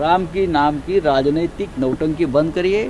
राम की नाम की राजनीतिक नौटंकी बंद करिए।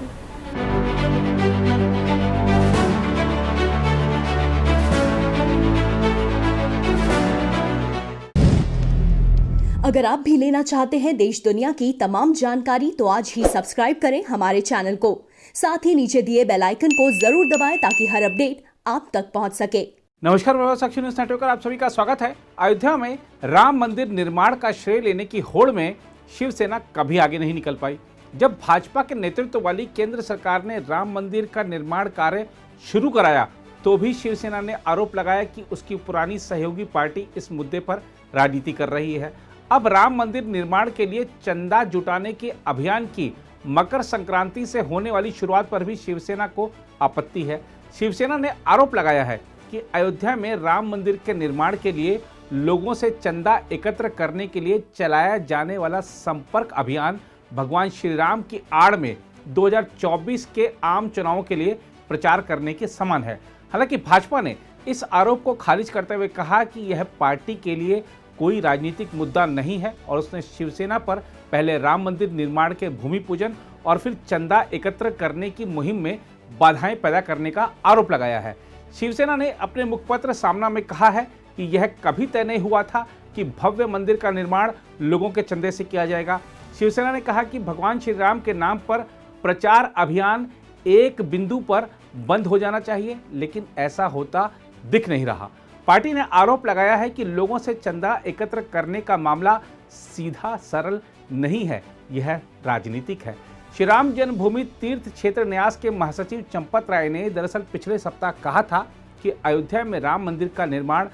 अगर आप भी लेना चाहते हैं देश दुनिया की तमाम जानकारी तो आज ही सब्सक्राइब करें हमारे चैनल को। साथ ही नीचे दिए बेल आइकन को जरूर दबाएं ताकि हर अपडेट आप तक पहुंच सके। नमस्कार, मैं साक्षी न्यूज नेटवर्क पर आप सभी का स्वागत है। अयोध्या में राम मंदिर निर्माण का श्रेय लेने की होड़ में शिवसेना कभी आगे नहीं निकल पाई। जब भाजपा के नेतृत्व वाली केंद्र सरकार ने राम मंदिर का निर्माण कार्य शुरू कराया तो भी शिवसेना ने आरोप लगाया कि उसकी पुरानी सहयोगी पार्टी इस मुद्दे पर राजनीति कर रही है। अब राम मंदिर निर्माण के लिए चंदा जुटाने के अभियान की मकर संक्रांति से होने वाली शुरुआत पर भी शिवसेना को आपत्ति है। शिवसेना ने आरोप लगाया है कि अयोध्या में राम मंदिर के निर्माण के लिए लोगों से चंदा एकत्र करने के लिए चलाया जाने वाला संपर्क अभियान भगवान श्री राम की आड़ में 2024 के आम चुनावों के लिए प्रचार करने के समान है। हालांकि भाजपा ने इस आरोप को खारिज करते हुए कहा कि यह पार्टी के लिए कोई राजनीतिक मुद्दा नहीं है और उसने शिवसेना पर पहले राम मंदिर निर्माण के भूमि पूजन और फिर चंदा एकत्र करने की मुहिम में बाधाएं पैदा करने का आरोप लगाया है। शिवसेना ने अपने मुखपत्र सामना में कहा है कि यह कभी तय नहीं हुआ था कि भव्य मंदिर का निर्माण लोगों के चंदे से किया जाएगा। शिवसेना ने कहा कि भगवान श्री राम के नाम पर प्रचार अभियान एक बिंदु पर बंद हो जाना चाहिए, लेकिन ऐसा होता दिख नहीं रहा। पार्टी ने आरोप लगाया है कि लोगों से चंदा एकत्र करने का मामला सीधा सरल नहीं है, यह राजनीतिक है। श्री राम जन्मभूमि तीर्थ क्षेत्र न्यास के महासचिव चंपत राय ने दरअसल पिछले सप्ताह कहा था कि अयोध्या में राम मंदिर का निर्माण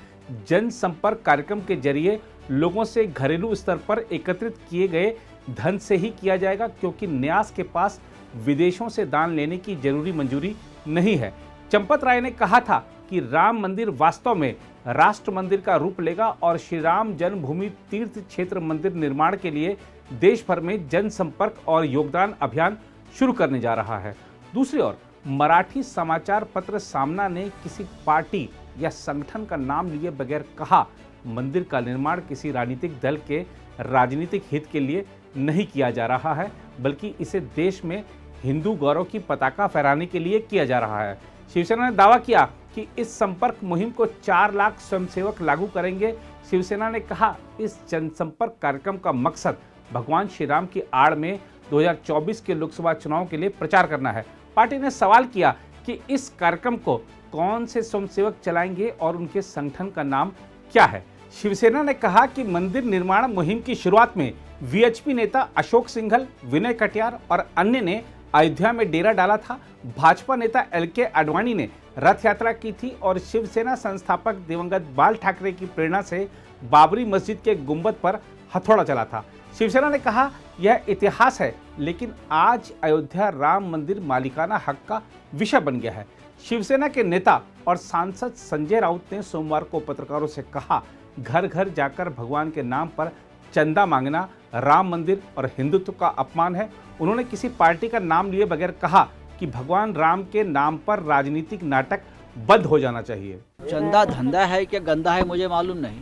जनसंपर्क कार्यक्रम के जरिए लोगों से घरेलू स्तर पर एकत्रित किए गए धन से ही किया जाएगा, क्योंकि न्यास के पास विदेशों से दान लेने की जरूरी मंजूरी नहीं है। चंपत राय ने कहा था कि राम मंदिर वास्तव में राष्ट्र मंदिर का रूप लेगा और श्री राम जन्मभूमि तीर्थ क्षेत्र मंदिर निर्माण के लिए देश भर में जनसंपर्क और योगदान अभियान शुरू करने जा रहा है। दूसरी ओर मराठी समाचार पत्र सामना ने किसी पार्टी या संगठन का नाम लिए बगैर कहा, मंदिर का निर्माण किसी राजनीतिक दल के राजनीतिक हित के लिए नहीं किया जा रहा है, बल्कि इसे देश में हिंदू गौरव की पताका फहराने के लिए किया जा रहा है। शिवसेना ने दावा किया कि इस संपर्क मुहिम को 4 लाख स्वयंसेवक लागू करेंगे। शिवसेना ने कहा इस जनसंपर्क कार्यक्रम का मकसद भगवान श्री राम की आड़ में 2024 के लोकसभा चुनाव के लिए प्रचार करना है। पार्टी ने सवाल किया कि इस कार्यक्रम को कौन से स्वयंसेवक चलाएंगे और उनके संगठन का नाम क्या है। शिवसेना ने कहा कि मंदिर निर्माण मुहिम की शुरुआत में वीएचपी नेता अशोक सिंघल, विनय कटियार और अन्य ने अयोध्या में डेरा डाला था। भाजपा नेता एलके आडवाणी ने रथ यात्रा की थी और शिवसेना संस्थापक दिवंगत बाल ठाकरे की प्रेरणा से बाबरी मस्जिद के गुंबद पर हथौड़ा चला था। शिवसेना ने कहा यह इतिहास है, लेकिन आज अयोध्या राम मंदिर मालिकाना हक का विषय बन गया है। शिवसेना के नेता और सांसद संजय राउत ने सोमवार को पत्रकारों से कहा, घर घर जाकर भगवान के नाम पर चंदा मांगना राम मंदिर और हिंदुत्व का अपमान है। उन्होंने किसी पार्टी का नाम लिए बगैर कहा कि भगवान राम के नाम पर राजनीतिक नाटक बंद हो जाना चाहिए। चंदा धंधा है क्या गंदा है मुझे मालूम नहीं,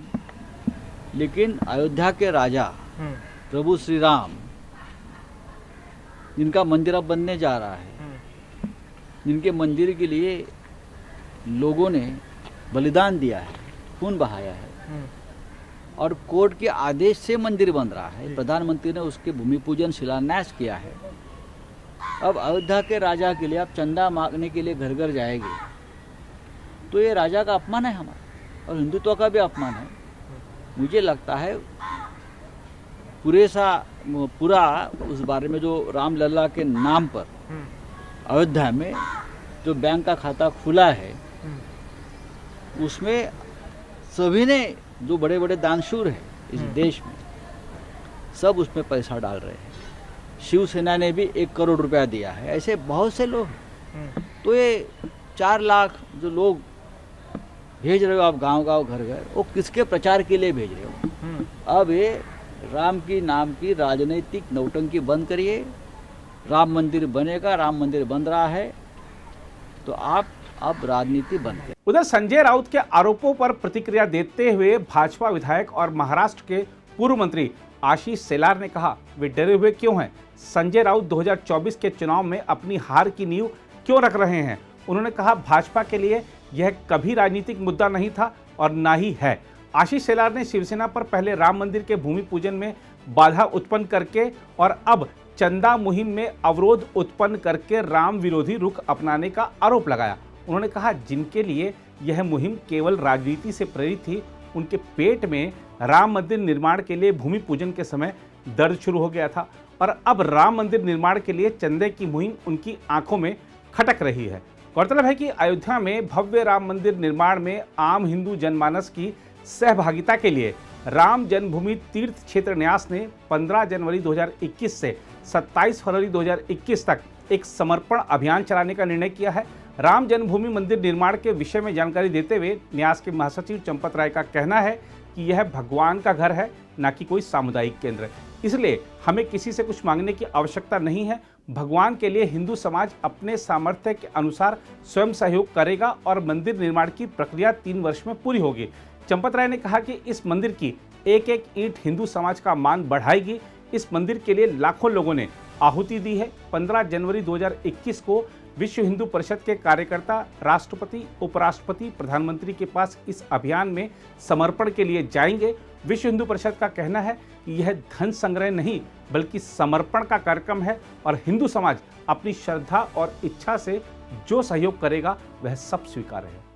लेकिन अयोध्या के राजा प्रभु श्री राम जिनका मंदिर अब बनने जा रहा है, जिनके मंदिर के लिए लोगों ने बलिदान दिया है, खून बहाया है और कोर्ट के आदेश से मंदिर बन रहा है, प्रधानमंत्री ने उसके भूमि पूजन शिलान्यास किया है। अब अयोध्या के राजा के लिए आप चंदा मांगने के लिए घर घर जाएंगे तो ये राजा का अपमान है हमारा और हिंदुत्व का भी अपमान है। मुझे लगता है पूरा उस बारे में जो रामलला के नाम पर अयोध्या में जो बैंक का खाता खुला है उसमें सभी ने, जो बड़े बड़े दानशूर हैं इस देश में, सब उसमें पैसा डाल रहे हैं। शिवसेना ने भी 1 करोड़ रुपया दिया है। ऐसे बहुत से लोग हैं। तो ये 4 लाख जो लोग भेज रहे हो आप गांव गांव घर घर, वो किसके प्रचार के लिए भेज रहे हो? अब ये राम की नाम की राजनीतिक नौटंकी बंद करिए। राम मंदिर बनेगा, राम मंदिर बन रहा है, तो आप अब राजनीति बंद करें। उधर संजय राउत के आरोपों पर प्रतिक्रिया देते हुए भाजपा विधायक और महाराष्ट्र के पूर्व मंत्री आशीष सेलार ने कहा, वे डरे हुए क्यों हैं? संजय राउत 2024 के चुनाव में अपनी हार की नींव क्यों रख रहे हैं? उन्होंने कहा, भाजपा के लिए यह कभी राजनीतिक मुद्दा नहीं था और ना ही है। आशीष सेलार ने शिवसेना पर पहले राम मंदिर के भूमि पूजन में बाधा उत्पन्न करके और अब चंदा मुहिम में अवरोध उत्पन्न करके राम विरोधी रुख अपनाने का आरोप लगाया। उन्होंने कहा, जिनके लिए यह मुहिम केवल राजनीति से प्रेरित थी, उनके पेट में राम मंदिर निर्माण के लिए भूमि पूजन के समय दर्द शुरू हो गया था और अब राम मंदिर निर्माण के लिए चंदे की मुहिम उनकी आंखों में खटक रही है। गौरतलब है कि अयोध्या में भव्य राम मंदिर निर्माण में आम हिंदू जनमानस की सहभागिता के लिए राम जन्मभूमि तीर्थ क्षेत्र न्यास ने 15 जनवरी 2021 से 27 फरवरी 2021 तक एक समर्पण अभियान चलाने का निर्णय किया है। राम जन्मभूमि मंदिर निर्माण के विषय में जानकारी देते हुए न्यास के महासचिव चंपत राय का कहना है कि यह भगवान का घर है, न कि कोई सामुदायिक केंद्र। इसलिए हमें किसी से कुछ मांगने की आवश्यकता नहीं है। भगवान के लिए हिंदू समाज अपने सामर्थ्य के अनुसार स्वयं सहयोग करेगा और मंदिर निर्माण की प्रक्रिया 3 वर्ष में पूरी होगी। चंपत राय ने कहा कि इस मंदिर की एक एक ईंट हिंदू समाज का मान बढ़ाएगी। इस मंदिर के लिए लाखों लोगों ने आहुति दी है। 15 जनवरी 2021 को विश्व हिंदू परिषद के कार्यकर्ता राष्ट्रपति, उपराष्ट्रपति, प्रधानमंत्री के पास इस अभियान में समर्पण के लिए जाएंगे। विश्व हिंदू परिषद का कहना है कि यह धन संग्रह नहीं बल्कि समर्पण का कार्यक्रम है और हिंदू समाज अपनी श्रद्धा और इच्छा से जो सहयोग करेगा वह सब स्वीकार है।